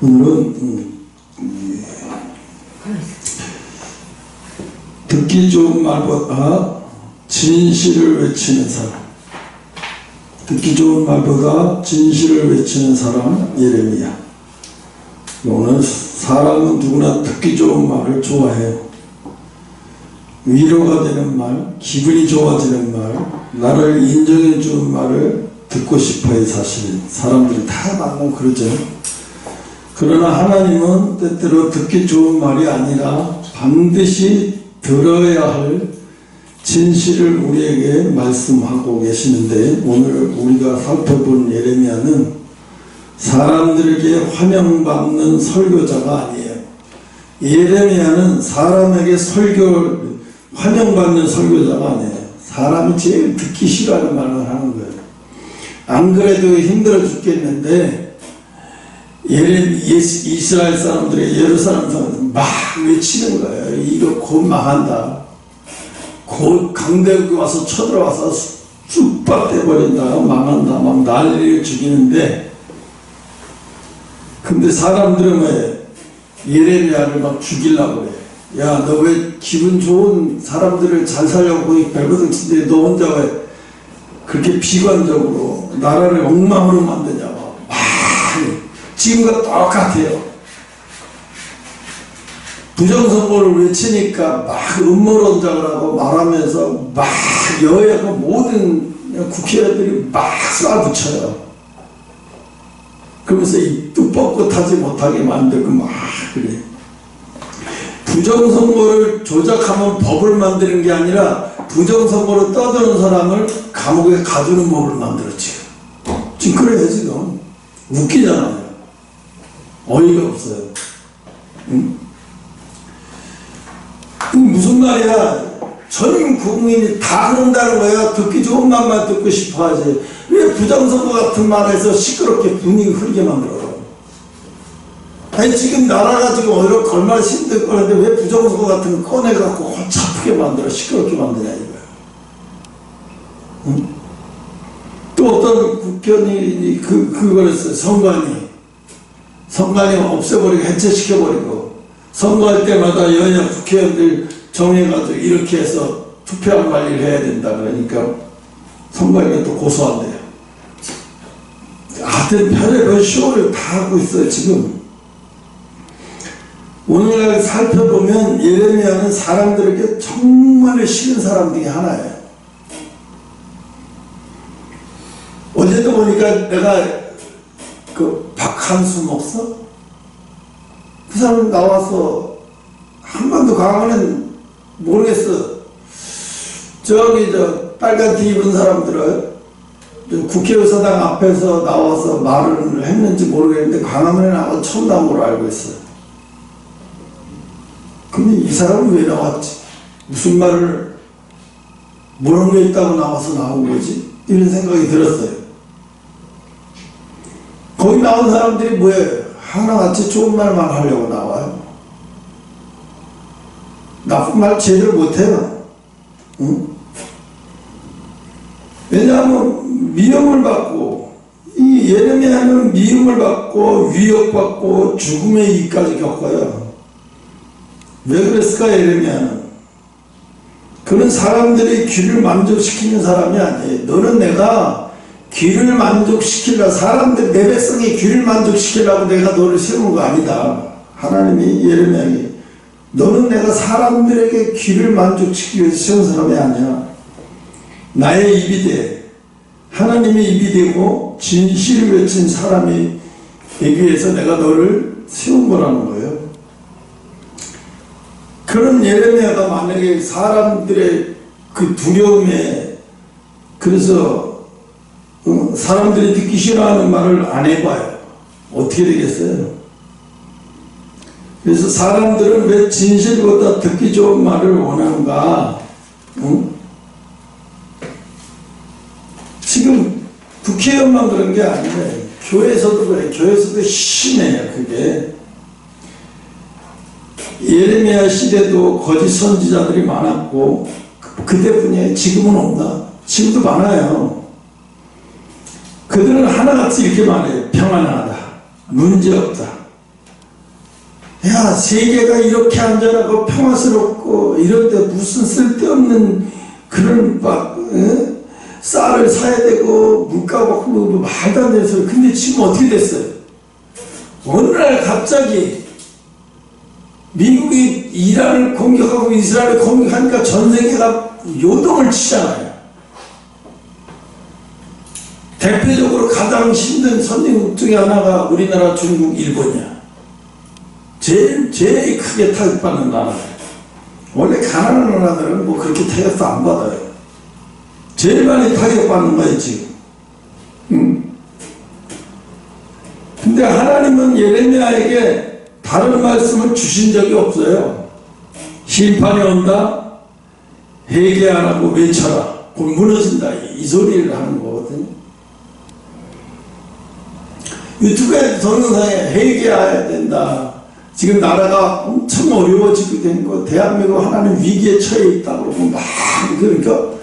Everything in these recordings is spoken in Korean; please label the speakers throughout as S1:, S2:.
S1: 오늘은 듣기 좋은 말보다 진실을 외치는 사람, 듣기 좋은 말보다 진실을 외치는 사람 예레미야. 오늘 사람은 누구나 듣기 좋은 말을 좋아해요. 위로가 되는 말, 기분이 좋아지는 말, 나를 인정해 주는 말을 듣고 싶어요. 사실 사람들이 다 많고 그러죠. 그러나 하나님은 때때로 듣기 좋은 말이 아니라 반드시 들어야 할 진실을 우리에게 말씀하고 계시는데, 오늘 우리가 살펴본 예레미야는 사람들에게 환영받는 설교자가 아니에요. 예레미야는 사람에게 환영받는 설교자가 아니에요. 사람이 제일 듣기 싫어하는 말만 하는 거예요. 안 그래도 힘들어 죽겠는데 이스라엘 사람들이 예루살렘 사람들 막 외치는 거예요. 이거 곧 망한다. 곧 강대국이 와서 쳐들어와서 쑥박 돼버린다. 망한다. 막 난리를 죽이는데, 근데 사람들은 왜 예레미야를 막 죽이려고 그래. 야, 너 왜 기분 좋은 사람들을 잘 살려고 별거등 치는데 너 혼자 왜 그렇게 비관적으로 나라를 엉망으로 만드냐고. 지금과 똑같아요. 부정선거를 외치니까 막 음모론자를 하고 말하면서 막 여야가 모든 국회의원들이 막 쏴붙여요. 그러면서 입도 뻣뻣하지 못하게 만들고 막 그래. 부정선거를 조작하면 법을 만드는 게 아니라 부정선거로 떠드는 사람을 감옥에 가두는 법을 만들었지. 지금 그래요. 지금 웃기잖아요. 어이가 없어요. 응? 무슨 말이야. 전 국민이 다 그런다는 거야. 듣기 좋은 말만 듣고 싶어 하지. 왜 부정선거 같은 말에서 시끄럽게 분위기 흐르게 만들어? 아니, 지금 나라가 지금 얼마나 힘들 거는데 왜 부정선거 같은 거 꺼내갖고 골치 아프게 만들어, 시끄럽게 만드냐 이거야. 응? 또 어떤 국회의원이 그걸 했어요. 선관위 없애버리고 해체시켜버리고, 선거할 때마다 여야 국회의원들 정해가지고 이렇게 해서 투표한 관리를 해야 된다. 그러니까 선관위가 또 고소한대요. 하여튼 별의별 쇼를 다 하고 있어요 지금. 오늘날 살펴보면 예레미야는 사람들에게 정말 싫은 사람 중에 하나예요. 어제도 보니까 내가 그 박한수 목사? 그 사람 나와서 한 번도 강원은 모르겠어. 저기 빨간 티 입은 사람들은 국회의사당 앞에서 나와서 말을 했는지 모르겠는데 강화문에 나와서 처음 나온 걸로 알고 있어요. 근데 이 사람은 왜 나왔지? 무슨 말을 모르는 게 있다고 나와서 나온 거지? 이런 생각이 들었어요. 거기 나온 사람들이 뭐예요? 하나같이 좋은 말만 하려고 나와요. 나쁜 말 제대로 못해요. 응? 왜냐하면 미움을 받고, 이 예레미야는 미움을 받고 위협받고 죽음의 이까지 겪어요. 왜 그랬을까? 예레미야는 그는 사람들의 귀를 만족시키는 사람이 아니에요. 너는 내가 귀를 만족시키려, 사람들 내 백성의 귀를 만족시키려고 내가 너를 세운 거 아니다. 하나님이 예레미야에게 너는 내가 사람들에게 귀를 만족시키기 위해서 세운 사람이 아니야. 나의 입이 돼. 하나님의 입이 되고 진실을 외친 사람이 되기 위해서 내가 너를 세운 거라는 거예요. 그런 예레미야가 만약에 사람들의 그 두려움에, 그래서 사람들이 듣기 싫어하는 말을 안 해봐요. 어떻게 되겠어요? 그래서 사람들은 왜 진실보다 듣기 좋은 말을 원하는가? 응? 지금 국회의원만 그런 게 아니에요. 교회에서도 그래. 교회에서도 심해요. 그게. 예레미야 시대도 거짓 선지자들이 많았고, 그때뿐이에요. 지금은 없나? 지금도 많아요. 그들은 하나같이 이렇게 말해요. 평안하다. 문제없다. 야, 세계가 이렇게 안전하고 평화스럽고 이런데 무슨 쓸데없는 그런 막 쌀을 사야 되고 물가가 오르고 말도 안 되는 소리. 근데 지금 어떻게 됐어요? 어느 날 갑자기 미국이 이란을 공격하고 이스라엘을 공격하니까 전 세계가 요동을 치잖아요. 대표적으로 가장 힘든 선진국 중에 하나가 우리나라, 중국, 일본이야. 제일 크게 타격받는 나라예요. 원래 가난한 나라들은 뭐 그렇게 타격도 안 받아요. 제일 많이 타격받는 거예요, 지금. 근데 하나님은 예레미야에게 다른 말씀을 주신 적이 없어요. 심판이 온다, 회개 안 하고 외쳐라, 곧 무너진다, 이 소리를 하는 거거든요. 유튜브에 동영상에 회개해야 된다. 지금 나라가 엄청 어려워지게 된 거, 대한민국 하나님 위기에 처해 있다 그러고 막, 그러니까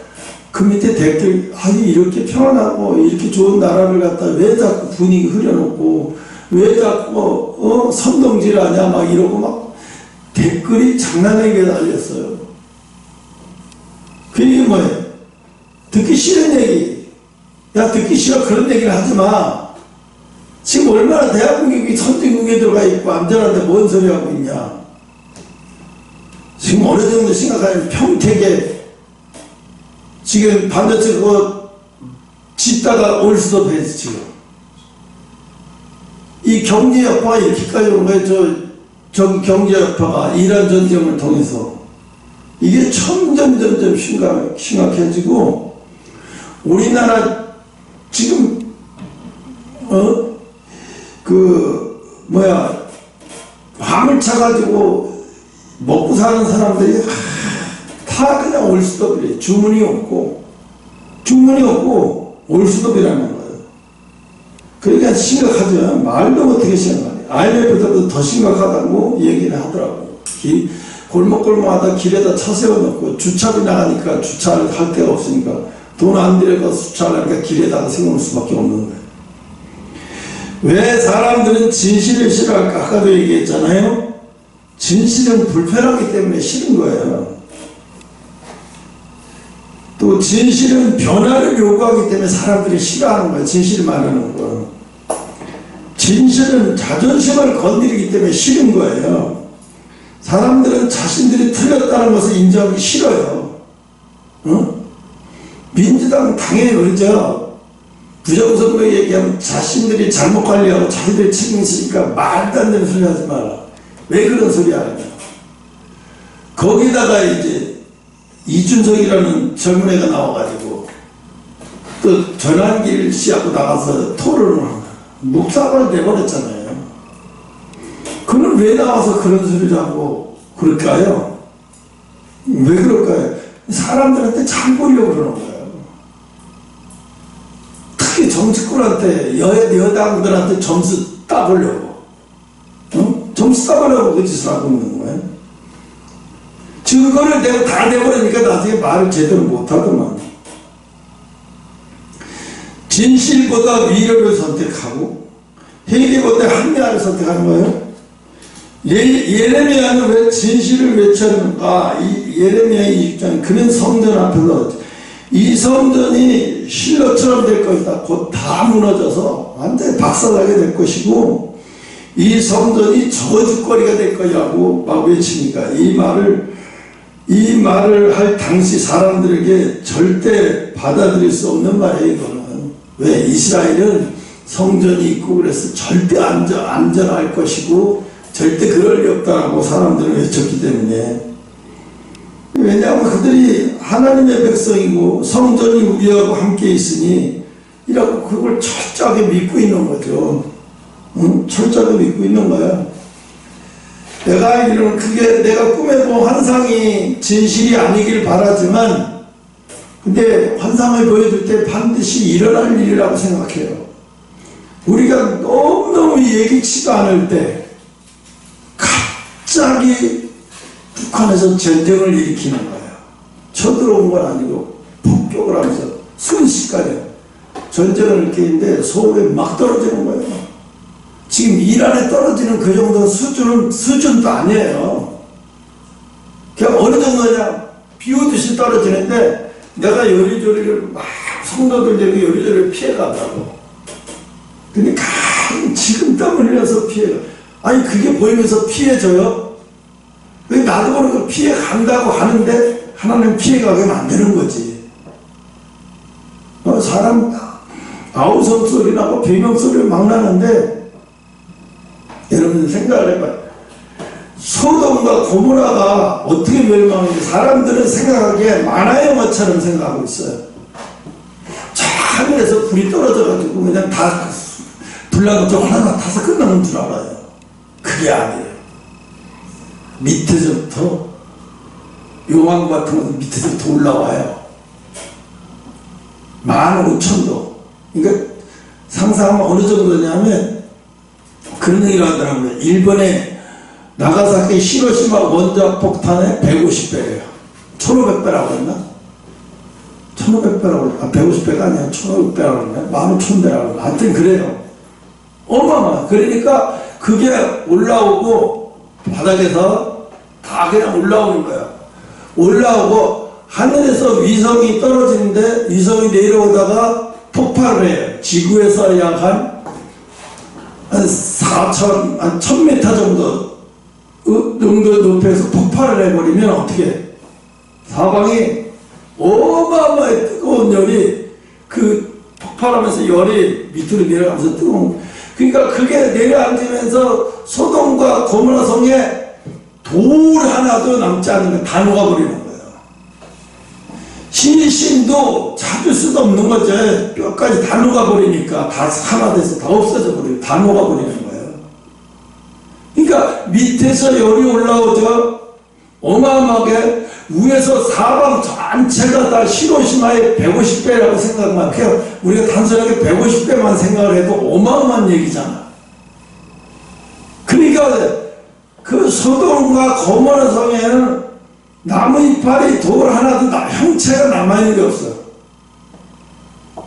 S1: 그 밑에 댓글, 아니 이렇게 평안하고 이렇게 좋은 나라를 갖다 왜 자꾸 분위기 흐려놓고 왜 자꾸 선동질하냐 막 이러고 막 댓글이 장난하게 달렸어요. 그 얘기 뭐예요? 듣기 싫은 얘기. 야, 듣기 싫어, 그런 얘기를 하지 마. 지금 얼마나 대한민국이 선진국에 들어가 있고 안전한데 뭔 소리 하고 있냐. 지금 어느 정도 심각하냐면 평택에 지금 반도체 그거 짓다가 올스톱해서 지금 이 경제 여파가 이렇게까지 오는 거예요. 저기 경제 여파가 이란 전쟁을 통해서 이게 점점 심각해지고 우리나라 지금 화물차 가지고 먹고 사는 사람들이 다 그냥 올스톱이래. 주문이 없고 올스톱이라는 거예요. 그러니까 심각하죠. 말도 못하게 심각하네. IMF도 더 심각하다고 얘기를 하더라고. 골목골목하다 길에다 차 세워놓고 주차비 나가니까 주차를 할 데가 없으니까 돈 안 들여서 주차를 하니까 길에다가 세워놓을 수밖에 없는 거예요. 왜 사람들은 진실을 싫어할까? 아까도 얘기했잖아요. 진실은 불편하기 때문에 싫은 거예요. 또 진실은 변화를 요구하기 때문에 사람들이 싫어하는 거예요. 진실을 말하는 거. 진실은 자존심을 건드리기 때문에 싫은 거예요. 사람들은 자신들이 틀렸다는 것을 인정하기 싫어요. 민주당 당연히 그러죠. 부정선거 얘기하면 자신들이 잘못 관리하고 자기들이 책임있으니까 말도 안 되는 소리 하지 마라. 왜 그런 소리 하느냐. 거기다가 이제 이준석이라는 젊은 애가 나와가지고 또 전환길 씨하고 나가서 토론을 하는 거야. 묵사발을 내버렸잖아요. 그는 왜 나와서 그런 소리를 하고 그럴까요? 왜 그럴까요? 사람들한테 잘 보려고 그러는 거예요. 특히 정치권한테 여당들한테 점수 따보려고 점수 따보려고 그 짓을 하고 있는 거예요. 증거를 내가 다 내버리니까 나중에 말을 제대로 못하더만. 진실보다 위로를 선택하고 회개보다 합리화를 선택하는 거예요. 예레미야는 왜 진실을 외쳤는가? 이 예레미야의 입장, 그는 성전 앞에서 이 성전이 실로처럼 될 것이다. 곧 다 무너져서 완전히 박살나게 될 것이고 이 성전이 저주거리가 될 거라고 막 외치니까 이 말을 할 당시 사람들에게 절대 받아들일 수 없는 말이에요. 이거는 왜 이스라엘은 성전이 있고 그래서 절대 안전할 것이고 절대 그럴 리 없다라고 사람들은 외쳤기 때문에. 왜냐하면 그들이 하나님의 백성이고 성전이 우리하고 함께 있으니 이라고 그걸 철저하게 믿고 있는 거죠. 철저하게 믿고 있는 거야. 내가 알기로는 그게 내가 꿈에 본 환상이 진실이 아니길 바라지만 근데 환상을 보여줄 때 반드시 일어날 일이라고 생각해요. 우리가 너무너무 예기치도 않을 때 갑자기 북한에서 전쟁을 일으키는 거예요. 쳐들어온 건 아니고 폭격을 하면서 순식간에 전쟁을 일으키는데 서울에 막 떨어지는 거예요. 지금 이란에 떨어지는 그 정도 수준도 아니에요. 그냥 어느 정도냐, 비 오듯이 떨어지는데 내가 요리조리를 막 성도들 되고 요리조리를 피해가더라고. 근데 지금 땀을 흘려서 피해가. 아니 그게 보이면서 피해져요? 나도 모르고 피해간다고 하는데 하나님 피해가게 만드는 거지. 사람 아우성 소리 나고 비명 소리 막 나는데 여러분 생각을 해봐요. 소돔과 고모라가 어떻게 멸망했는지 사람들은 생각하기에 만화 영화처럼 생각하고 있어요. 저 하늘에서 불이 떨어져가지고 그냥 다 불나고 하나가 타서 끝나는 줄 알아요. 그게 아니에요. 밑에서부터 요한 같은 것도 밑에서부터 올라와요. 15,000도. 그러니까 상상하면 어느 정도냐면 그런 얘기를 하더라고요. 일본의 나가사키 히로시마 원자 폭탄의 150배예요. 1500배라고 했나? 1500배라고 했나? 150배가 아니야. 1500배라고 했나? 15,000배라고 했나? 하여튼 그래요. 어마어마. 그러니까 그게 올라오고 바닥에서 다 그냥 올라오는 거야. 올라오고 하늘에서 위성이 떨어지는데 위성이 내려오다가 폭발을 해요. 지구에서 약 한 1000m 정도 높이에서 폭발을 해버리면 어떻게 사방이 어마어마하게 뜨거운 열이 그 폭발하면서 열이 밑으로 내려가면서 뜨거운. 그러니까 그게 내려앉으면서 소돔과 고모라 성에 돌 하나도 남지 않는 거야. 다 녹아버리는 거예요. 신도 찾을 수도 없는 거죠. 뼈까지 다 녹아버리니까 다 하나 돼서 다 없어져 버리고 다 녹아버리는 거예요. 그러니까 밑에서 열이 올라오죠. 어마어마하게 위에서 사방 전체가 다 히로시마의 150배라고 생각만 해요. 우리가 단순하게 150배만 생각을 해도 어마어마한 얘기잖아. 그러니까 그 소돔과 고모라 성에는 나무 이파리 돌 하나도 형체가 남아있는 게 없어요.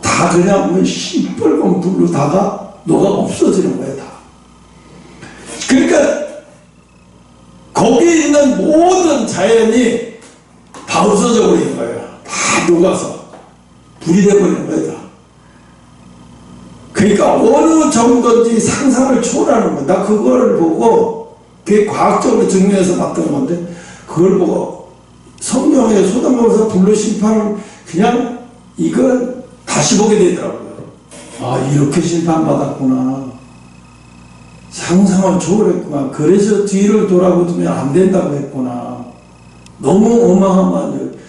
S1: 다 그냥 뭐 시뻘건 불로 다가 녹아 없어지는 거예요. 다. 그러니까 거기에 있는 모든 자연이 다 없어져 버리는 거예요. 다 녹아서 불이 돼버리는 거예요. 다. 그러니까 어느 정도인지 상상을 초월하는 거예요. 나 그거를 보고 그게 과학적으로 증명해서 봤던 건데 그걸 보고 성경에 소돔에서 불로 심판을 그냥 이걸 다시 보게 되더라고요. 아 이렇게 심판받았구나. 상상을 초월했구나. 그래서 뒤를 돌아보면 안 된다고 했구나. 너무 어마어마한 일.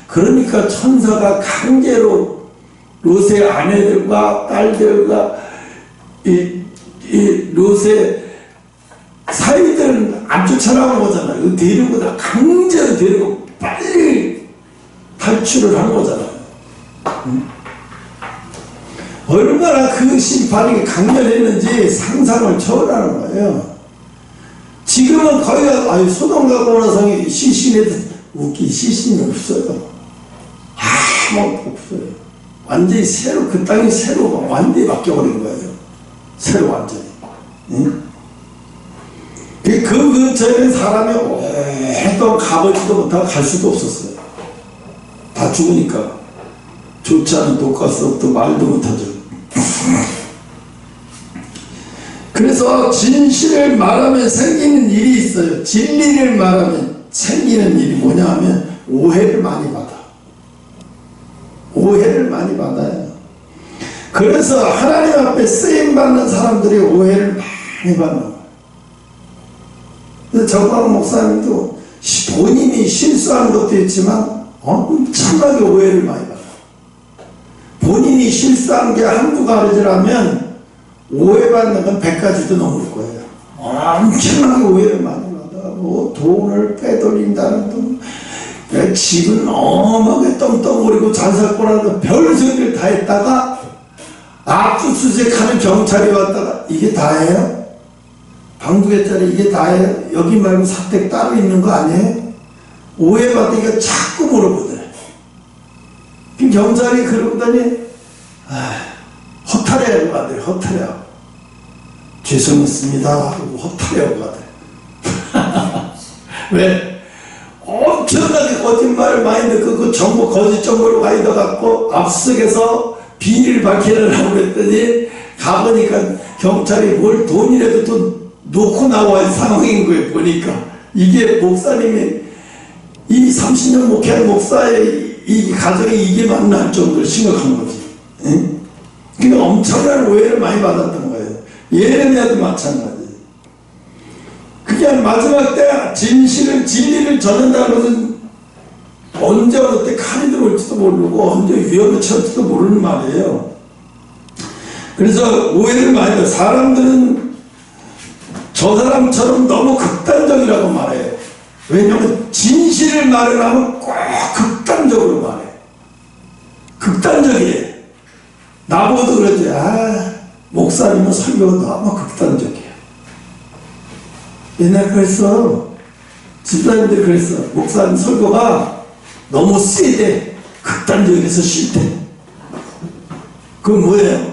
S1: 그러니까 천사가 강제로 롯의 아내들과 딸들과 이 롯의 사위들은 안 쫓아나온 거잖아요. 데리고 다 강제로 데리고 빨리 탈출을 한 거잖아요. 얼마나 그 심판이 강렬했는지 상상을 초월하는 거예요. 지금은 거의 소돔과 고모라 성이 시신에도 시신이 없어요. 아무것도 없어요. 완전히 새로 그 땅이 새로 완전히 바뀌어버린 거예요. 새로 완전히. 응? 그 근처에는 사람이 오랫동안 가보지도 못하고 갈 수도 없었어요. 다 죽으니까. 좋지 않은 독가스부터 말도 못하죠. 그래서 진실을 말하면 생기는 일이 있어요. 진리를 말하면 생기는 일이 뭐냐 하면 오해를 많이 받아. 오해를 많이 받아요. 그래서 하나님 앞에 쓰임받는 사람들이 오해를 많이 받는 거예요. 정광 목사님도 본인이 실수한 것도 있지만 엄청나게 오해를 많이 받아요. 본인이 실수한 게 한두 가지라면 오해받는 건 100가지도 넘을 거예요. 엄청나게 오해를 많이 받아. 뭐 돈을 빼돌린다는 둥, 집은 어마하게 떵떵거리고 잘 살 거라는 별소리를 다 했다가 압수수색하는 경찰이 왔다가 이게 다예요? 방두개짜리 이게 다예요? 여기 말고 사택 따로 있는 거 아니에요? 오해받으니까 자꾸 물어보더래. 그 경찰이 그러더니 허탈해하고 가더래. 허탈해하고 죄송했습니다 하고 허탈해하고 가더래. 왜? 엄청나게 거짓말을 많이 듣고 그 정보 거짓 정보를 많이 넣어갖고 앞서게서 비밀을 밝히려고 그랬더니 가보니까 경찰이 뭘 돈이라도 또 놓고 나와야 상황인 거예요. 보니까 이게 목사님이 이 30년 목회한 목사의 이 가정이 이게 맞나 할 정도로 심각한 거지. 응? 그러니까 엄청난 오해를 많이 받았던 거예요. 예레미야도 마찬가지. 그냥 마지막 때 진리를 전한다는 것은 언제 어느 때 칼이 들어올지도 모르고 언제 위험에 처할지도 모르는 말이에요. 그래서 오해를 많이 해요. 사람들은 저 사람처럼 너무 극단적이라고 말해요. 왜냐하면 진실을 말을 하면 꼭 극단적으로 말해. 극단적이에요. 나보고도 그러지. 목사님은 설교가 너무 극단적이야. 옛날 그랬어. 집사님들이 그랬어. 목사님 설교가 너무 세대. 극단적이라서 싫대. 그건 뭐예요?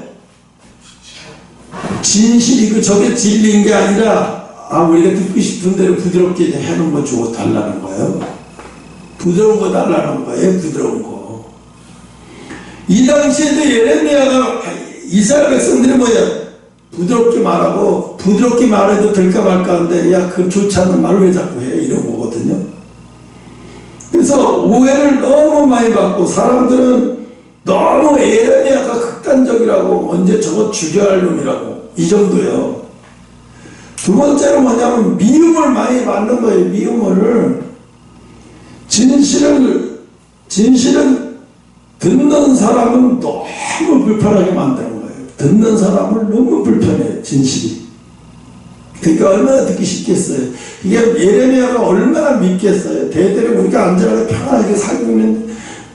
S1: 진실이고 저게 진리인 게 아니라 우리가 듣고 싶은 대로 부드럽게 해놓은 거 주고 달라는 거예요. 부드러운 거 달라는 거예요. 부드러운 거. 이 당시에도 예레미야가 이스라엘 백성들이 뭐야? 부드럽게 말하고 부드럽게 말해도 될까 말까 하는데 야 그 좋지 않은 말을 왜 자꾸 해? 이런 거거든요. 그래서 오해를 너무 많이 받고 사람들은 너무 예레미야가 극단적이라고 언제 저거 죽여야 할 놈이라고 이 정도예요. 두 번째는 뭐냐면 미움을 많이 받는 거예요. 미움을. 진실은 듣는 사람은 너무 불편하게 만드는 거예요. 듣는 사람을 너무 불편해요. 진실이. 그러니까 얼마나 듣기 쉽겠어요. 이게 예레미야가 얼마나 믿겠어요. 대대로 우리가 안전하게 편하게 살고 있는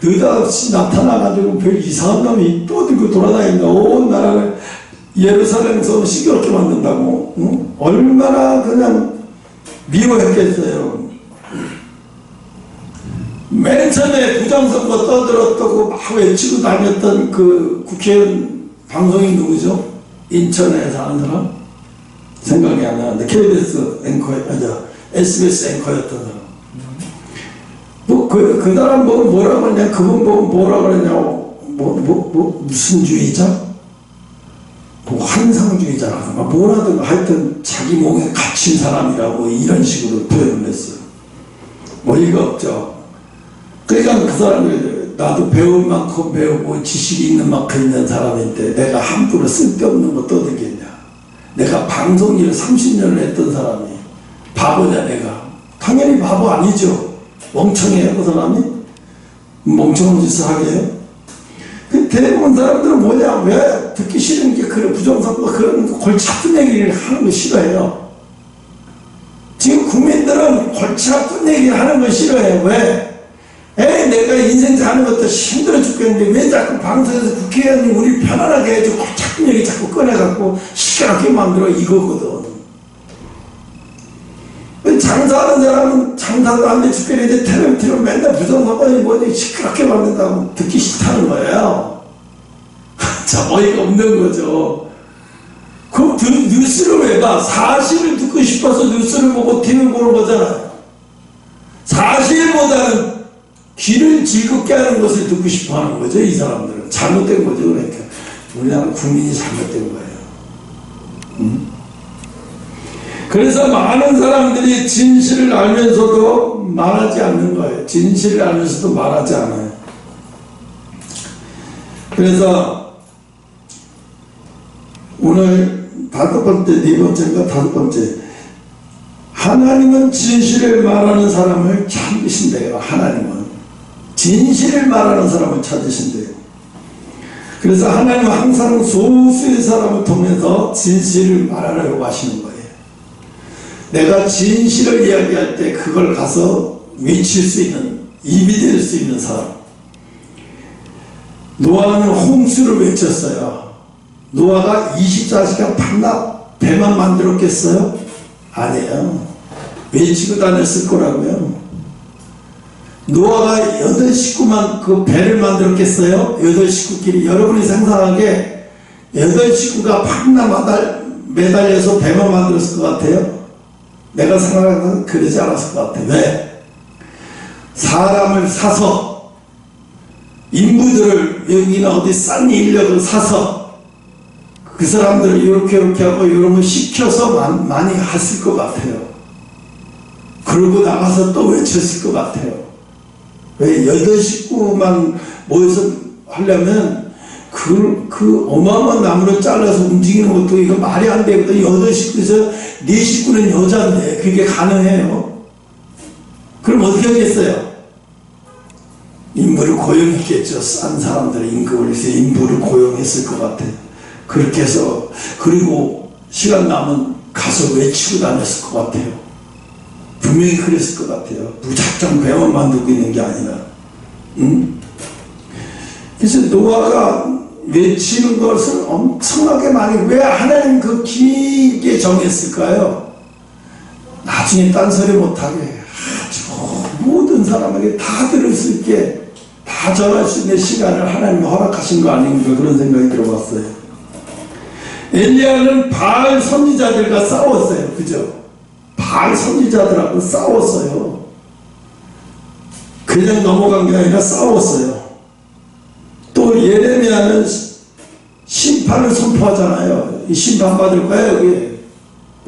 S1: 느닷없이 나타나가지고 별 이상한 놈이 또 들고 돌아다닌다. 온 나라를 예루살렘에서 시끄럽게 만든다고. 응? 얼마나 그냥 미워했겠어요. 맨 처음에 부정선거 떠들었다고 막 외치고 다녔던 그 국회의원 방송인 누구죠? 인천에 사는 사람? 생각이 안 나는데 KBS 앵커, SBS 앵커였던 사람. 그 사람 보고 뭐라고 하냐? 그분 보고 뭐라고 그러냐고. 무슨 주의자? 환상주의자라고 뭐라든 하여튼 자기 몸에 갇힌 사람이라고 이런 식으로 표현을 했어요. 어이가 없죠. 그러니까 그 사람이 나도 배울 만큼 배우고 지식이 있는 만큼 있는 사람인데 내가 함부로 쓸데없는 거 떠들겠냐. 내가 방송 일을 30년을 했던 사람이 바보냐 내가. 당연히 바보 아니죠. 멍청해요 그 사람이? 멍청한 짓을 하게 해요? 대부분 사람들은 뭐냐, 왜 듣기 싫은 게 그런 부정선거 그런 골치 아픈 얘기를 하는 거 싫어해요. 지금 국민들은 골치 아픈 얘기를 하는 거 싫어해요. 왜? 내가 인생 사는 것도 힘들어 죽겠는데 왜 자꾸 방송에서 국회의원이 우리 편안하게 해주고 골치 아픈 얘기 자꾸 꺼내갖고 시끄럽게 만들어 이거거든. 장사하는 사람은 장사도 안 돼 죽겠는데 테레비로 맨날 부정선거니 뭐니 시끄럽게 만든다고 듣기 싫다는 거예요. 자, 어이가 없는 거죠. 그럼 뉴스를 왜 봐? 사실을 듣고 싶어서 뉴스를 보고 TV 보는 거잖아요. 사실보다는 귀를 즐겁게 하는 것을 듣고 싶어 하는 거죠. 이 사람들은. 잘못된 거죠. 그러니까. 우리나라 국민이 잘못된 거예요. 그래서 많은 사람들이 진실을 알면서도 말하지 않는 거예요. 진실을 알면서도 말하지 않아요. 그래서 오늘 네 번째인가 다섯 번째. 하나님은 진실을 말하는 사람을 찾으신대요. 하나님은. 진실을 말하는 사람을 찾으신대요. 그래서 하나님은 항상 소수의 사람을 통해서 진실을 말하려고 하시는 거예요. 내가 진실을 이야기할 때 그걸 가서 외칠 수 있는, 입이 될 수 있는 사람. 노아는 홍수를 외쳤어요. 노아가 20자식간 반납 배만 만들었겠어요? 아니에요. 외치고 다녔을 거라고요. 노아가 8식구만 그 배를 만들었겠어요? 8식구끼리 여러분이 상상하게 8식구가 반납 매달려서 배만 만들었을 것 같아요? 내가 생각하는 그러지 않았을 것 같아요. 왜? 사람을 사서, 인부들을 여기나 어디 싼 인력을 사서 그 사람들을 이렇게 하고 이런 거 시켜서 많이 했을 것 같아요. 그러고 나가서 또 외쳤을 것 같아요. 왜 8식구만 모여서 하려면 그 어마어마한 나무를 잘라서 움직이는 것도 이거 말이 안 되거든. 8식구에서 4식구는 여자인데 그게 가능해요? 그럼 어떻게 하겠어요? 인부를 고용했겠죠. 싼 사람들의 임금을 해서 인부를 고용했을 것 같아요. 그렇게 해서 그리고 시간 남은 가서 외치고 다녔을 것 같아요. 분명히 그랬을 것 같아요. 무작정 배만 만들고 있는 게 아니라. 그래서 노아가 외치는 것을 엄청나게 많이, 왜 하나님 그 길게 정했을까요? 나중에 딴소리 못하게 아주 모든 사람에게 다 들을 수 있게 다 전할 수 있는 시간을 하나님이 허락하신 거 아닌가, 그런 생각이 들어봤어요. 엘리야는 바알 선지자들과 싸웠어요. 그죠? 바알 선지자들하고 싸웠어요. 그냥 넘어간 게 아니라 싸웠어요. 또 예레미야는 심판을 선포하잖아요. 이 심판 받을 거야, 여기.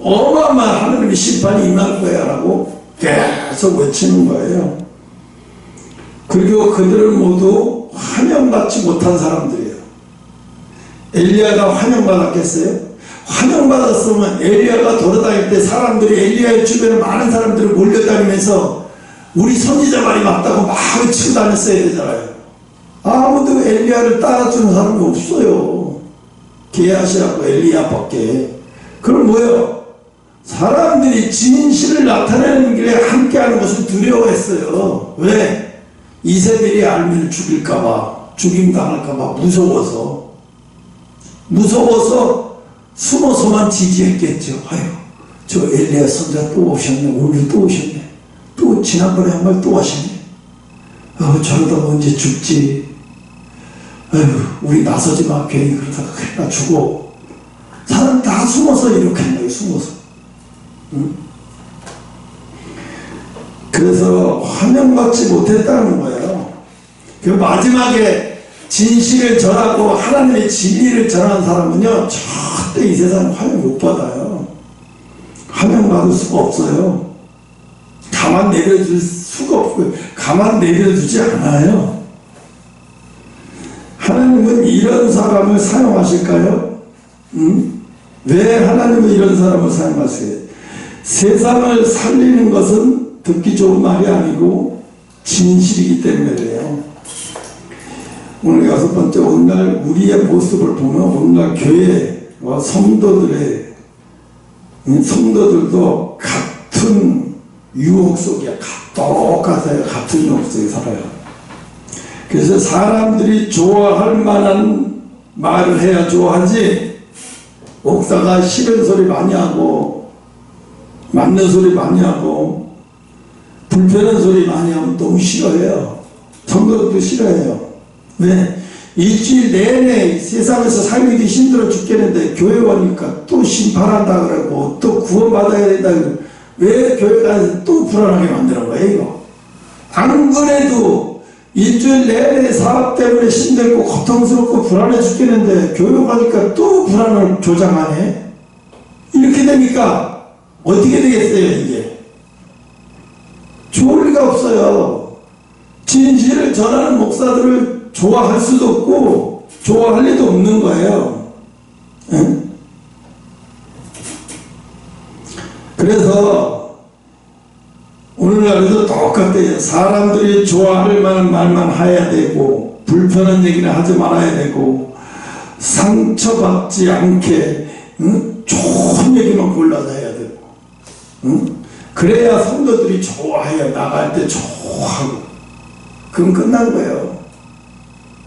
S1: 어마어마한 하나님의 심판이 임할 거야 라고 계속 외치는 거예요. 그리고 그들은 모두 환영받지 못한 사람들이에요. 엘리야가 환영받았겠어요? 환영받았으면 엘리야가 돌아다닐 때 사람들이 엘리야의 주변에 많은 사람들이 몰려다니면서 우리 선지자 말이 맞다고 막 외치고 다녔어야 되잖아요. 아무도 엘리야를 따라주는 사람이 없어요. 게하시라고 엘리야밖에. 그럼 뭐예요? 사람들이 진실을 나타내는 길에 함께하는 것을 두려워했어요. 왜? 이세벨이 알면 죽일까봐, 죽임당할까봐 무서워서 숨어서만 지지했겠죠. 아유, 저 엘리야 선지자 또 오셨네. 오늘 또 오셨네. 또 지난번에 한 말 또 하시네. 저러다 언제 죽지. 아유, 우리 나서지 마. 괜히 그러다가 큰일 나 죽어. 사람 다 숨어서 이렇게 한 거예요. 숨어서. 그래서 환영받지 못했다는 거예요. 그 마지막에 진실을 전하고 하나님의 진리를 전하는 사람은요, 절대 이 세상에 환영 못 받아요. 환영받을 수가 없어요. 가만 내려줄 수가 없고요. 가만 내려주지 않아요. 하나님은 이런 사람을 사용하실까요? 왜 하나님은 이런 사람을 사용하세요? 세상을 살리는 것은 듣기 좋은 말이 아니고 진실이기 때문에 그래요. 오늘 6번째, 오늘날 우리의 모습을 보면 오늘날 교회와 성도들도 같은 유혹 속에 똑같아요. 같은 유혹 속에 살아요. 그래서 사람들이 좋아할 만한 말을 해야 좋아하지, 옥사가 싫은 소리 많이 하고 맞는 소리 많이 하고 불편한 소리 많이 하면 너무 싫어해요. 성도들도 싫어해요. 왜? 일주일 내내 세상에서 살기 힘들어 죽겠는데 교회 오니까 또 심판한다 그러고 또 구원받아야 된다 그러고, 왜 교회 가서 또 불안하게 만드는 거예요, 이거? 안 그래도 일주일 내내 사업 때문에 힘들고 고통스럽고 불안해 죽겠는데 교회 가니까 또 불안을 조장하네? 이렇게 되니까 어떻게 되겠어요, 이게? 좋을 리가 없어요. 진실을 전하는 목사들을 좋아할 수도 없고 좋아할 리도 없는 거예요. 응? 그래서 오늘날에도 똑같아요. 사람들이 좋아할 만한 말만 해야 되고 불편한 얘기는 하지 말아야 되고 상처받지 않게 좋은 얘기만 골라서 해야 되고 그래야 성도들이 좋아해요. 나갈 때 좋아하고. 그럼 끝난 거예요.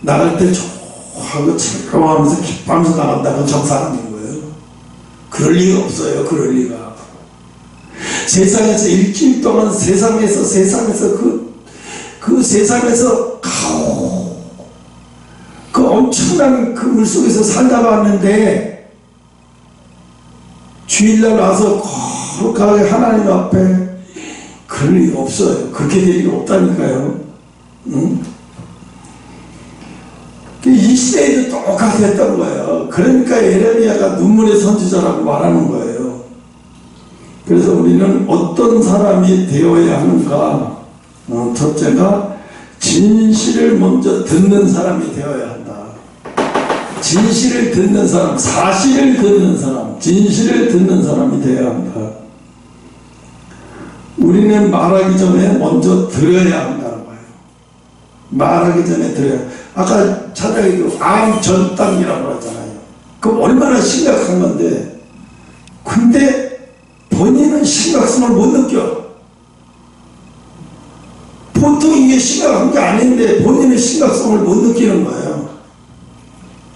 S1: 나갈 때 좋아하고 즐거워하면서 기뻐하면서 나간다면 정상인 거예요. 그럴 리가 없어요. 그럴 리가. 세상에서 일주일 동안 세상에서 그 세상에서 그 엄청난 그 물속에서 살다 왔는데 주일날 와서 거룩하게 하나님 앞에 그럴 일 없어요. 그렇게 될 일 없다니까요. 응? 이 시대에도 똑같이 했던 거예요. 그러니까 예레미야가 눈물의 선지자라고 말하는 거예요. 그래서 우리는 어떤 사람이 되어야 하는가? 첫째가 진실을 먼저 듣는 사람이 되어야 한다. 진실을 듣는 사람, 사실을 듣는 사람, 진실을 듣는 사람이 되어야 한다. 우리는 말하기 전에 먼저 들어야 한다는 거예요. 말하기 전에 들어야. 아까 차라리 암 전당이라고 하잖아요. 그럼 얼마나 심각한 건데, 근데 본인은 심각성을 못 느껴. 보통 이게 심각한 게 아닌데 본인의 심각성을 못 느끼는 거예요.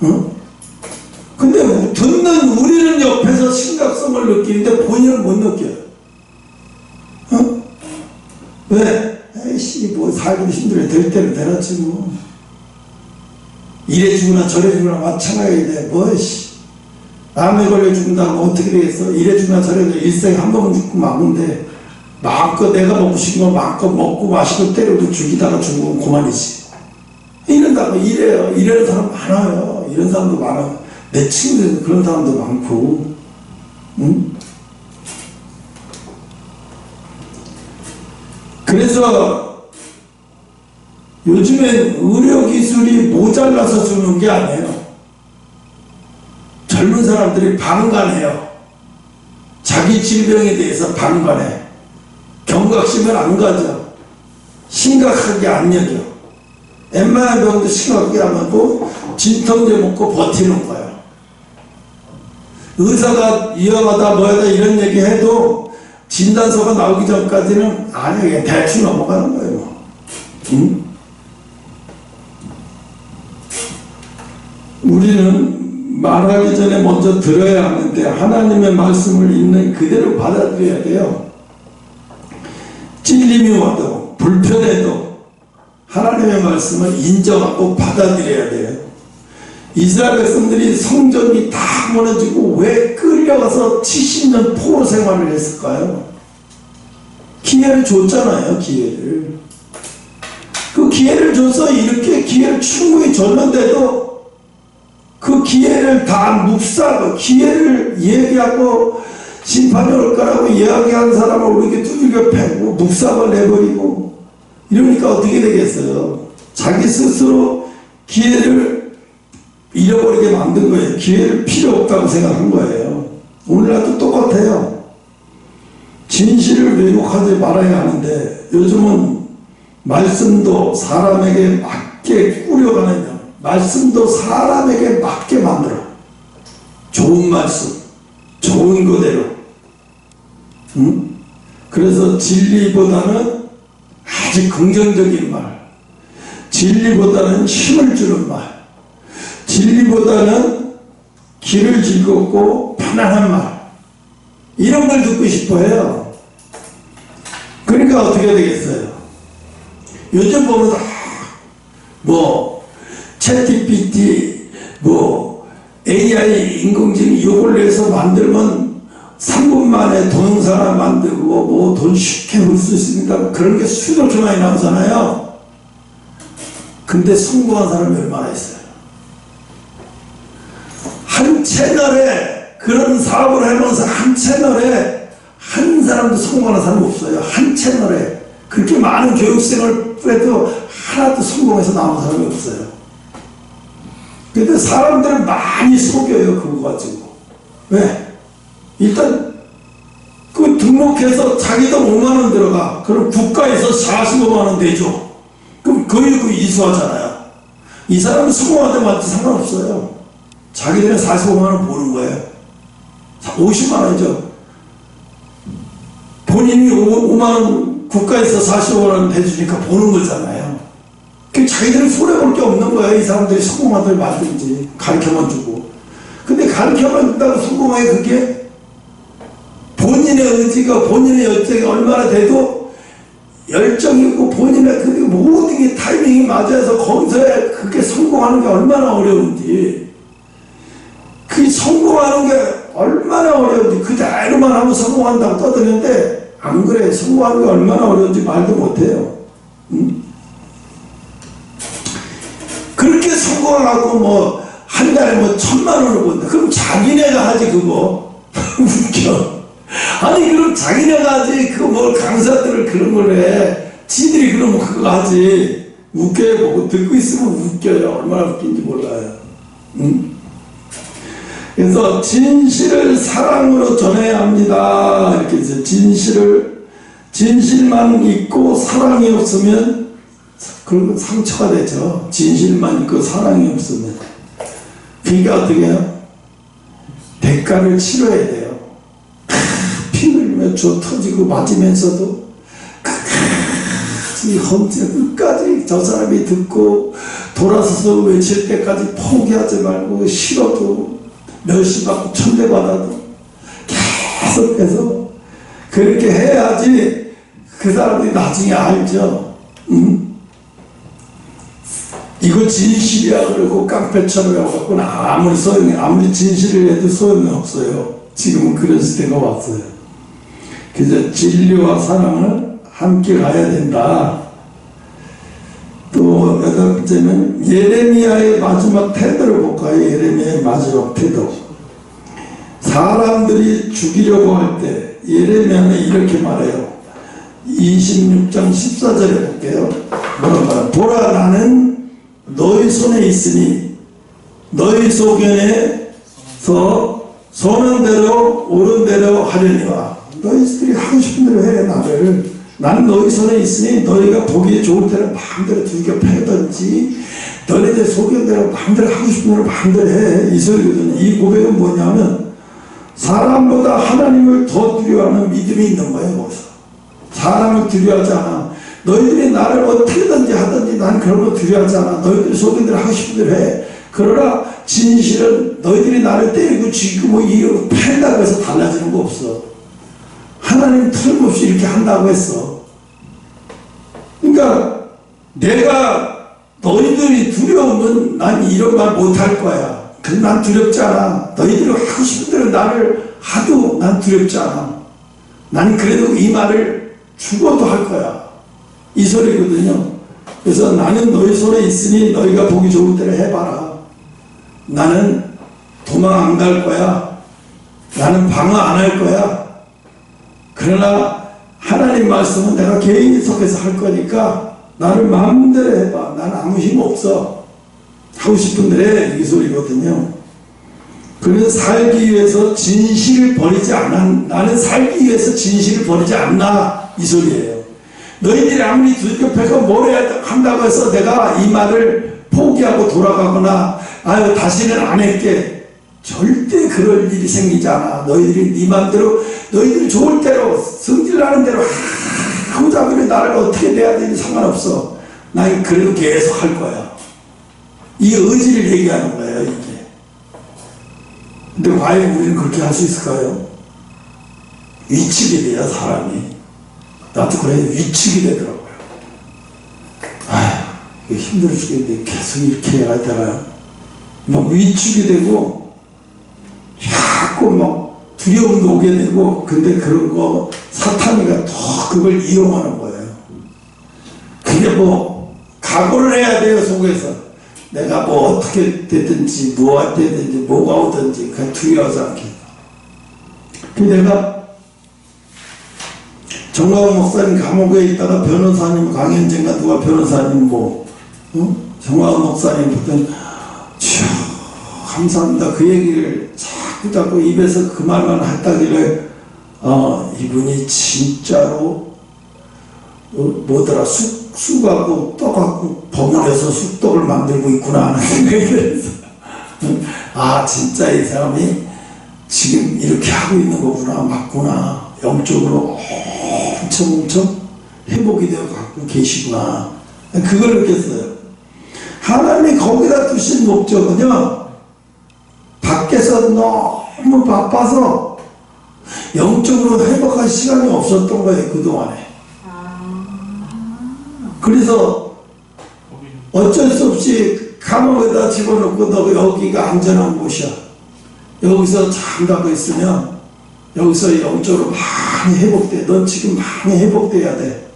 S1: 응? 근데 듣는 우리는 옆에서 심각성을 느끼는데 본인은 못 느껴요. 응? 왜? 에이씨, 뭐 살기도 힘들어. 될 때는 되었지 뭐. 이래 죽으나 저래 죽으나 마찬가지인데 뭐씨, 암에 걸려 죽는다고 어떻게 되겠어? 이래 죽으나 저래 죽으나 일생에 한 번 죽고 마는데 마음껏 내가 먹고 싶은 거 마음껏 먹고 마시고 때려도 죽이다가 죽으면 그만이지. 이런다고 이래요. 이러는 사람 많아요. 이런 사람도 많아요. 내 친구들도 그런 사람도 많고. 응? 그래서 요즘엔 의료기술이 모자라서 주는 게 아니에요. 젊은 사람들이 방관해요. 자기 질병에 대해서 방관해. 경각심을 안 가져. 심각하게 안 여겨. 웬만한 병도 심각하게 안 하고 진통제 먹고 버티는 거예요. 의사가 위험하다 뭐하다 이런 얘기 해도 진단서가 나오기 전까지는 아니 그냥 대충 넘어가는 거예요. 응? 우리는 말하기 전에 먼저 들어야 하는데 하나님의 말씀을 있는 그대로 받아들여야 돼요. 찔림이 와도 불편해도 하나님의 말씀을 인정하고 받아들여야 돼요. 이스라엘 백성들이 성전이 다 무너지고 왜 끌려가서 70년 포로 생활을 했을까요? 기회를 줬잖아요. 기회를. 그 기회를 줘서 이렇게 기회를 충분히 줬는데도 그 기회를 다 묵사하고 기회를 얘기하고 심판이 올 거라고 이야기한 사람을 우리에게 두들겨 패고 묵사를 내버리고 이러니까 어떻게 되겠어요? 자기 스스로 기회를 잃어버리게 만든 거예요. 기회를 필요 없다고 생각한 거예요. 오늘날도 똑같아요. 진실을 왜곡하지 말아야 하는데 요즘은 말씀도 사람에게 맞게 꾸려가는 말씀도 사람에게 맞게 만들어. 좋은 말씀, 좋은 그대로. 응? 그래서 진리보다는 아주 긍정적인 말, 진리보다는 힘을 주는 말, 진리보다는 길을 즐겁고 편안한 말, 이런 걸 듣고 싶어 해요. 그러니까 어떻게 되겠어요? 요즘 보면 뭐 챗GPT, 뭐 AI 인공지능 이걸 내서 만들면 3분 만에 동영상을 만들고 뭐 돈 쉽게 벌 수 있습니다. 그런 게 수도 좀 많이 나오잖아요. 근데 성공한 사람이 얼마나 있어요? 한 채널에 그런 사업을 해놓으면서 한 채널에 한 사람도 성공하는 사람이 없어요. 한 채널에 그렇게 많은 교육생을 빼도 하나도 성공해서 나온 사람이 없어요. 근데 사람들은 많이 속여요. 그거 가지고. 왜? 일단 그 등록해서 자기 돈 5만원 들어가. 그럼 국가에서 45만원 내줘. 그럼 그 이수하잖아요. 이 사람은 성공하든 말든 상관없어요. 자기들은 45만원 버는 거예요. 50만원이죠. 본인이 5만원 국가에서 45만원 대주니까 버는 거잖아요. 자기들은 손해볼 게 없는 거예요. 이 사람들이 성공하든 말든지 가르쳐만 주고. 근데 가르쳐만 준다고 성공해 그게 본인의 의지가 본인의 열정이 얼마나 돼도 열정이고 본인의 그 모든 게 타이밍이 맞아서 거기서 그게 성공하는 게 얼마나 어려운지 그 성공하는 게 얼마나 어려운지 그대로만 하면 성공한다고 떠드는데 안 그래. 성공하는 게 얼마나 어려운지 말도 못해요. 응? 그렇게 성공하고 뭐 한 달에 뭐 1,000만 원을 번다. 그럼 자기네가 하지 그거. 웃겨. 아니 그럼 자기네가 하지 그거 뭘 강사들을 그런 걸 해. 지들이 그러면 그거 하지. 웃겨요. 보고 듣고 있으면 웃겨요. 얼마나 웃긴지 몰라요. 응? 그래서 진실을 사랑으로 전해야 합니다. 이렇게 해서 진실만 있고 사랑이 없으면 그건 상처가 되죠. 진실만 있고 사랑이 없으면. 그러니까 어떻게 해요? 대가를 치러야 돼요. 피 흘리며 저 터지고 맞으면서도 끝까지 저 사람이 듣고 돌아서서 외칠 때까지 포기하지 말고 싫어도 멸시받고 천대받아도 계속해서 그렇게 해야지 그 사람들이 나중에 알죠. 이거 진실이야 그러고 깡패처럼 해갖고 아무리 진실을 해도 소용이 없어요. 지금은 그런 시대가 왔어요. 그래서 진리와 사랑을 함께 가야 된다. 또 8번째는 예레미야의 마지막 태도를 볼까요? 예레미야의 마지막 태도. 사람들이 죽이려고 할 때 예레미야는 이렇게 말해요. 26장 14절에 볼게요. 뭐라고 말해요? 보라 나는 너희 손에 있으니 너희 소견에서 소는 대로 옳은 대로 하려니와. 너희들이 하고 싶은 대로 해. 나는 너희 손에 있으니 너희가 보기에 좋을 때는 마음대로 두들겨 패든지 너희들 소견대로 마음대로 하고 싶은 대로 마음대로 해. 이 소리거든요. 이 고백은 뭐냐면 사람보다 하나님을 더 두려워하는 믿음이 있는 거예요. 거기서 사람을 두려워하지 않아. 너희들이 나를 어떻게든지 하든지 난 그런 거 두려워하지 않아. 너희들이 소견대로 하고 싶은 대로 해. 그러나 진실은 너희들이 나를 때리고 죽이고 뭐 이러고 팬다고 해서 달라지는 거 없어. 하나님 틀림없이 이렇게 한다고 했어. 그러니까 내가 너희들이 두려우면 난 이런 말 못할 거야. 근데 난 두렵지 않아. 너희들이 하고 싶은 대로 나를 하도 난 두렵지 않아. 난 그래도 이 말을 죽어도 할 거야. 이 소리거든요. 그래서 나는 너희 손에 있으니 너희가 보기 좋을 대로 해봐라. 나는 도망 안 갈 거야. 나는 방어 안 할 거야. 그러나 하나님 말씀은 내가 계속해서 할 거니까 나를 마음대로 해봐. 나는 아무 힘 없어. 하고 싶은 대로 해. 이 소리거든요. 그는 살기 위해서 진실을 버리지 않아. 나는 살기 위해서 진실을 버리지 않나. 이 소리예요. 너희들이 아무리 두들겨 패고 뭘 해야 한다고 해서 내가 이 말을 포기하고 돌아가거나 아유 다시는 안 할게. 절대 그럴 일이 생기지 않아. 너희들이 네 맘대로 너희들이 좋을 대로 성질나는 대로 하고자 그래. 나를 어떻게 돼야 되는지 상관없어. 난 그래도 계속 할 거야. 이 의지를 얘기하는 거예요. 이게. 근데 과연 우리는 그렇게 할 수 있을까요? 위축이 돼요. 사람이. 나도 그래. 위축이 되더라고요. 아휴 힘들어 죽겠는데 계속 이렇게 해야 되나요? 막 위축이 되고 자꾸 막 두려움도 오게 되고. 근데 그런 거 사탄이가 더 그걸 이용하는 거예요. 근데 뭐 각오를 해야 돼요. 속에서 내가 뭐 어떻게 되든지 뭐가 되든지 뭐가 오든지 그냥 두려워하지 않게. 근데 내가 정광훈 목사님 감옥에 있다가 변호사님 강현재인가 누가 변호사님 정광훈 목사님 보더니 감사합니다. 그 얘기를 자꾸 입에서 그 말만 했다길래 이분이 진짜로 뭐더라 쑥하고 떡하고 버무려서 쑥떡을 만들고 있구나 하는 생각이 들었어. 진짜 이 사람이 지금 이렇게 하고 있는 거구나. 맞구나. 영적으로 엄청 회복이 되어 갖고 계시구나. 그걸 느꼈어요. 하나님이 거기다 두신 목적은요, 밖에서 너무 바빠서 영적으로 회복할 시간이 없었던 거예요. 그동안에. 그래서 어쩔 수 없이 감옥에다 집어넣고 너 여기가 안전한 곳이야. 여기서 잠자고 있으면 여기서 영적으로 많이 회복돼. 넌 지금 많이 회복돼야 돼.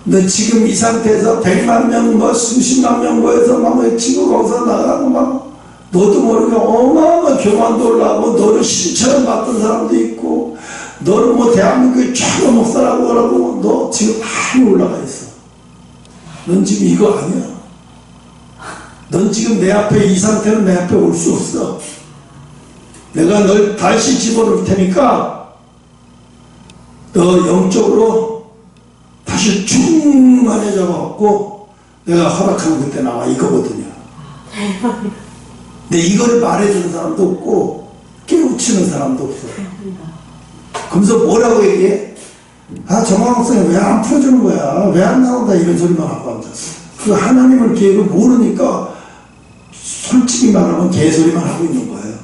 S1: 너 지금 이 상태에서 100만 명, 뭐 수십만 명 모여서 막 외치고 거기서 나가고 막 너도 모르게 어마어마한 교만도 올라가고 너를 신처럼 봤던 사람도 있고 너를 뭐 대한민국의 최고 목사라고 그러고 너 지금 많이 올라가 있어. 넌 지금 이거 아니야. 넌 지금 내 앞에 이 상태로 내 앞에 올 수 없어. 내가 널 다시 집어넣을 테니까 너 영적으로 다시 충만해져 갖고 내가 허락하는 그때 나와 이거거든요. 근데 이걸 말해주는 사람도 없고 깨우치는 사람도 없어요. 그러면서 뭐라고 얘기해? 아, 정황성이 왜 안 풀어주는 거야? 왜 안 나온다? 이런 소리만 하고 앉았어. 그 하나님을 계획을 모르니까 솔직히 말하면 개소리만 하고 있는 거예요.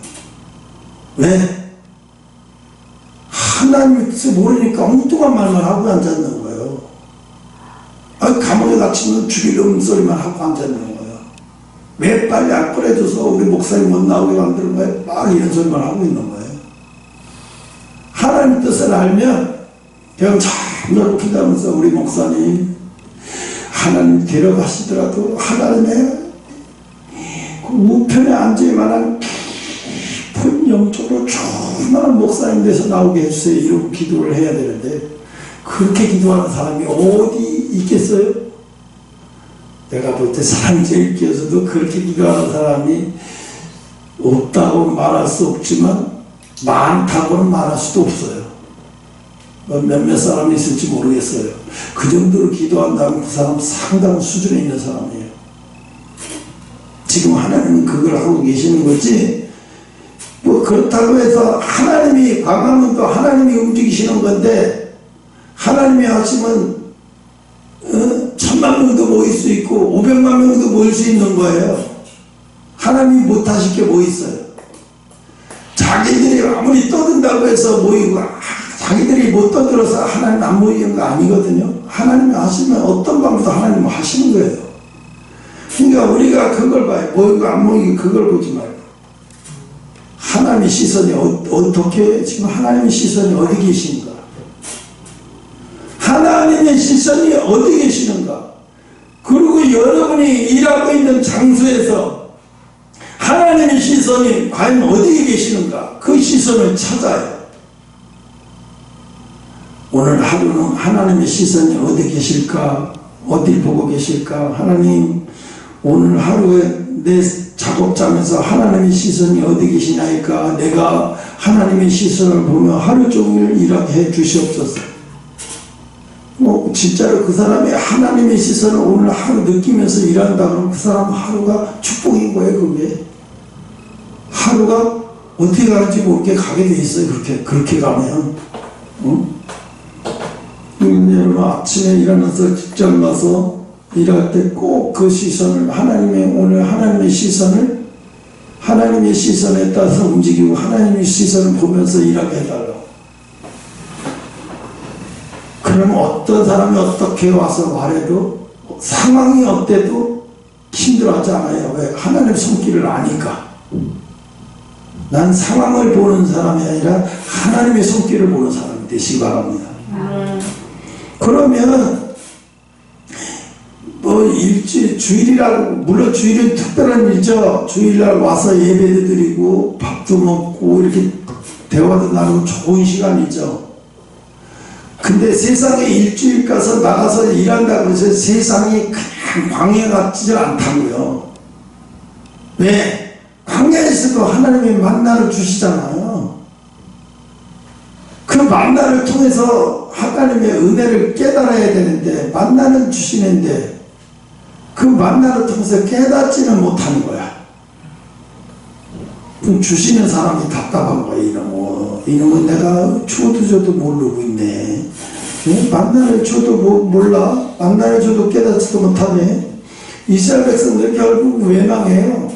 S1: 왜? 하나님의 뜻을 모르니까 엉뚱한 말만 하고 앉아있는 거예요. 아, 감옥에 갇히면 죽이려는 소리만 하고 앉아있는 거예요. 왜 빨리 안 꺼내줘서 우리 목사님 못 나오게 만드는 거예요? 막 이런 소리만 하고 있는 거예요. 하나님의 뜻을 알면 그냥 참 넓게 가면서 우리 목사님 하나님 데려가시더라도 하나님의 그 우편에 앉을 만한 깊은 영적으로 충만한 목사님 돼서 나오게 해주세요. 이러고 기도를 해야 되는데 그렇게 기도하는 사람이 어디 있겠어요? 내가 볼 때 사랑제일교에서도 그렇게 기도하는 사람이 없다고 말할 수 없지만 많다고는 말할 수도 없어요. 몇몇 사람이 있을지 모르겠어요. 그 정도로 기도한다면 그 사람 상당한 수준에 있는 사람이에요. 지금 하나님은 그걸 하고 계시는 거지, 뭐 그렇다고 해서 하나님이 광화문도 하나님이 움직이시는 건데 하나님이 하시면 1000만 명도 모일 수 있고 500만 명도 모일 수 있는 거예요. 하나님이 못하실 게 뭐 있어요? 자기들이 아무리 떠든다고 해서 모이고 자기들이 못 떠들어서 하나님 안 모이는 거 아니거든요. 하나님이 하시면 어떤 방법도 하나님은 하시는 거예요. 그러니까 우리가 그걸 봐요. 모이고 안 모이고 그걸 보지 말고 하나님의 시선이 어떻게 지금 하나님의 시선이 어디 계신가? 하나님의 시선이 어디 계시는가? 그리고 여러분이 일하고 있는 장소에서 하나님의 시선이 과연 어디에 계시는가? 그 시선을 찾아요. 오늘 하루는 하나님의 시선이 어디 계실까? 어디 보고 계실까? 하나님, 오늘 하루에 내 작업장에서 하나님의 시선이 어디 계시냐니까 내가 하나님의 시선을 보며 하루 종일 일하게 해 주시옵소서. 뭐 진짜로 그 사람이 하나님의 시선을 오늘 하루 느끼면서 일한다 그러면 그 사람 하루가 축복인 거예요. 그게 하루가 어떻게 가는지 모르게 가게 돼 있어요. 그렇게 가면. 여러분 아침에 일어나서 직장 가서 일할 때 꼭 그 시선을 오늘 하나님의 시선에 따라서 움직이고 하나님의 시선을 보면서 일하게 해달라고. 그러면 어떤 사람이 어떻게 와서 말해도 상황이 어때도 힘들어하지 않아요. 왜? 하나님의 손길을 아니까. 난 상황을 보는 사람이 아니라 하나님의 손길을 보는 사람이 되시기 바랍니다. 그러면 뭐 주일이라고, 물론 주일은 특별한 일이죠. 주일날 와서 예배도 드리고 밥도 먹고 이렇게 대화도 나누고 좋은 시간이죠. 근데 세상에 일주일 가서 나가서 일한다고 해서 세상이 그냥 광야 같지 않다고요. 왜? 광야에서도 하나님의 만나를 주시잖아요. 그 만나를 통해서 하나님의 은혜를 깨달아야 되는데 만나는 주시는데 그 만나를 통해서 깨닫지는 못하는 거야. 그럼 주시는 사람이 답답한 거야. 이놈은 내가 줘도 모르고 있네. 만나를 줘도 몰라. 만나를 줘도 깨닫지도 못하네. 이스라엘 백성들 결국 왜 망해요?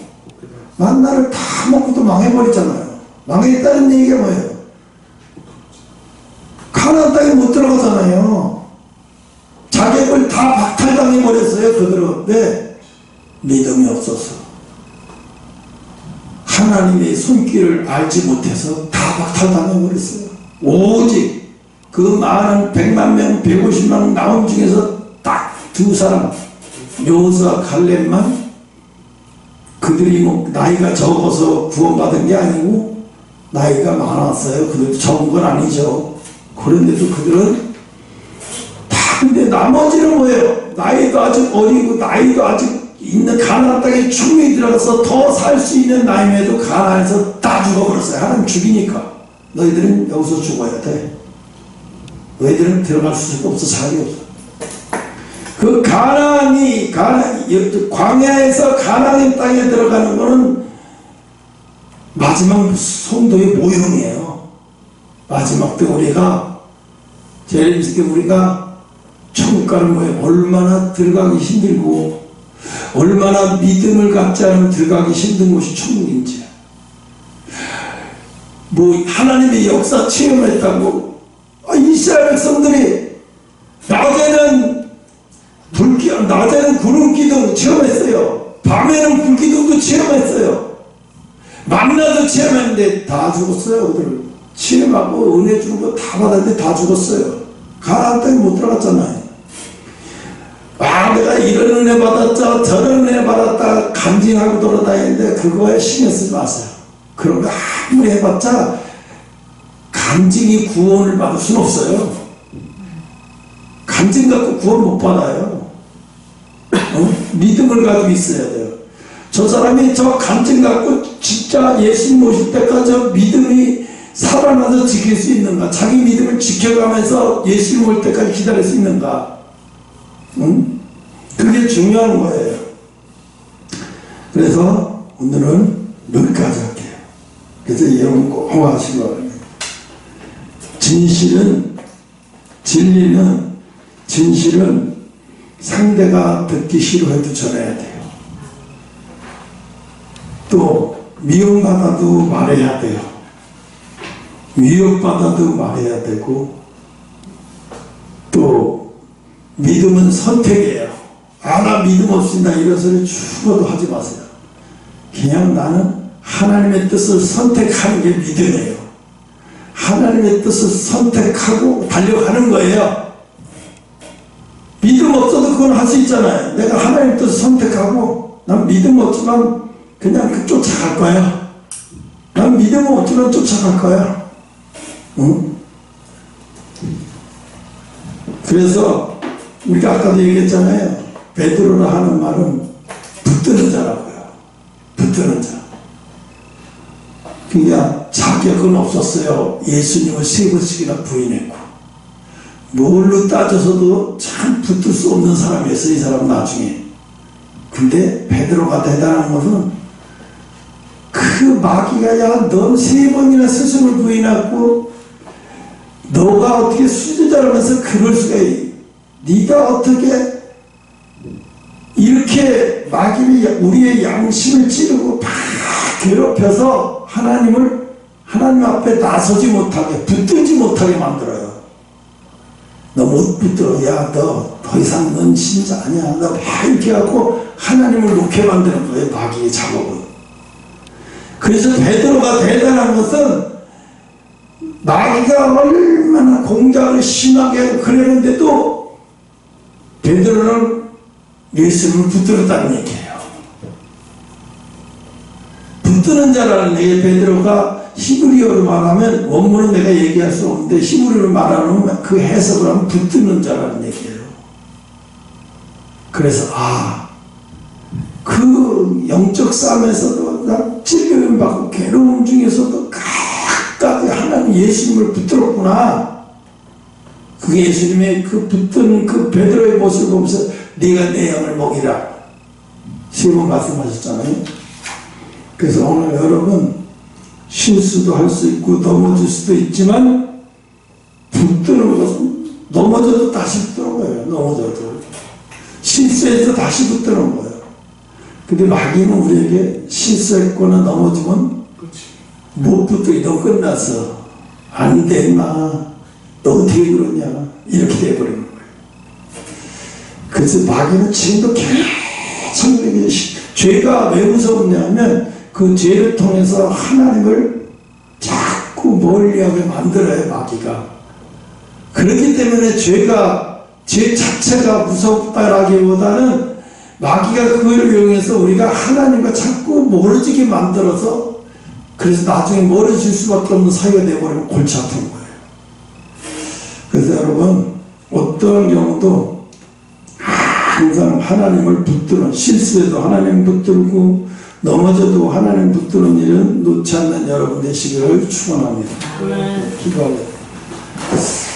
S1: 만나를 다 먹고도 망해버리잖아요. 망했다는 얘기가 뭐예요? 가나안 땅에 못 들어가잖아요. 자격을 다 박탈당해버렸어요. 그들은. 왜? 믿음이 없어서. 하나님의 손길을 알지 못해서 다 박탈당해버렸어요. 오직 그 많은 100만 명, 150만 명 나온 중에서 딱 두 사람, 여호수아 갈렙만, 그들이 뭐 나이가 적어서 구원받은 게 아니고 나이가 많았어요. 그들도 적은 건 아니죠. 그런데도 그들은 다, 근데 나머지는 뭐예요? 나이도 아직 어리고 나이도 아직 있는 가나안 땅에 충분히 들어가서 더 살 수 있는 나이에도 가나안에서 다 죽어버렸어요. 하나님 죽이니까 너희들은 여기서 죽어야 돼. 너희들은 들어갈 수가 없어. 자리 없어. 그 가나안이 광야에서 가나안 땅에 들어가는 거는 마지막 성도의 모형이에요. 마지막 때 우리가 제일 믿게 우리가 천국 가는 거에 얼마나 들어가기 힘들고 얼마나 믿음을 갖지 않으면 들어가기 힘든 곳이 천국인지, 뭐 하나님의 역사 체험했다고. 이스라엘 백성들이 낮에는 구름 기둥 체험했어요. 밤에는 불 기둥도 체험했어요. 만나도 체험했는데 다 죽었어요. 그들 체험하고 은혜 주는 거 다 받았는데 다 죽었어요. 가나안 땅에 못 들어갔잖아요. 내가 이런 은혜 받았자 저런 은혜 받았다 간증하고 돌아다니는데 그거에 신경 쓰지 마세요. 그런 거 아무리 해봤자 간증이 구원을 받을 수는 없어요. 간증 갖고 구원 못 받아요. 믿음을 가지고 있어야 돼요. 저 사람이 저 간증 갖고 진짜 예수님 오실 때까지 저 믿음이 살아나서 지킬 수 있는가, 자기 믿음을 지켜가면서 예수님 올 때까지 기다릴 수 있는가, 그게 중요한 거예요. 그래서 오늘은 여기까지 할게요. 그래서 여러분 꼭 하시기 바랍니다. 진실은 상대가 듣기 싫어해도 전해야 돼요. 또 미움받아도 말해야 돼요. 위협받아도 말해야 되고, 또 믿음은 선택이에요. 나 믿음 없습니다 이런 소리 죽어도 하지 마세요. 그냥 나는 하나님의 뜻을 선택하는 게 믿음이에요. 하나님의 뜻을 선택하고 달려가는 거예요. 믿음 없어도 그건 할 수 있잖아요. 내가 하나님의 뜻을 선택하고 난 믿음 없지만 그냥 쫓아갈 거야. 난 믿음 없지만 쫓아갈 거야. 그래서 우리가 아까도 얘기했잖아요. 베드로가 하는 말은 붙드는 자라고요. 붙드는 자. 그러니까 자격은 없었어요. 예수님을 3번씩이나 부인했고, 뭘로 따져서도 참 붙들 수 없는 사람이었어요. 이 사람 나중에. 근데 베드로가 대단한 것은 그 마귀가 넌 3번이나 스승을 부인하고 너가 어떻게 수제자라면서 그럴 수가 있어. 네가 어떻게 이렇게 마귀를 우리의 양심을 찌르고 막 괴롭혀서 하나님 앞에 나서지 못하게, 붙들지 못하게 만들어요. 너 못 붙들어. 너 더 이상 넌 신자 아니야. 너 막 이렇게 하고 하나님을 놓게 만드는 거예요. 마귀의 작업은. 그래서 베드로가 대단한 것은 마귀가 얼마나 공작을 심하게 하고 그랬는데도 베드로는 예수님을 붙들었다는 얘기예요. 붙드는 자라는 얘기. 베드로가 히브리어로 말하면, 원문은 내가 얘기할 수 없는데 히브리어로 말하면 그 해석을 하면 붙드는 자라는 얘기예요. 그래서 그 영적 싸움에서도 찔림을 받고 괴로움 중에서도 끝까지 하나님 예수님을 붙들었구나. 그게 예수님의 그 붙드는 그 베드로의 모습을 보면서 네가 내 영을 먹이라 3번 말씀하셨잖아요. 그래서 오늘 여러분 실수도 할 수 있고 넘어질 수도 있지만 붙드는 것은 넘어져도 다시 붙드는 거예요. 넘어져도 실수해서 다시 붙드는 거예요. 근데 마귀는 우리에게 실수했거나 넘어지면 못 붙들기, 너 끝났어. 안 돼, 임마. 너 어떻게 그러냐. 이렇게 돼버리는 거예요. 그래서 마귀는 지금도 계속 죄가 왜 무서웠냐면 그 죄를 통해서 하나님을 자꾸 멀리하게 만들어요, 마귀가. 그렇기 때문에 죄 자체가 무섭다라기보다는 마귀가 그걸 이용해서 우리가 하나님과 자꾸 멀어지게 만들어서 그래서 나중에 멀어질 수밖에 없는 사유가 되어버리면 골치 아픈 거예요. 그래서 여러분, 어떤 경우도 항상 하나님을 붙드는, 실수해도 하나님 붙들고 넘어져도 하나님 붙드는 일은 놓지 않는 여러분 되시기를 축원합니다. 기도하겠습니다.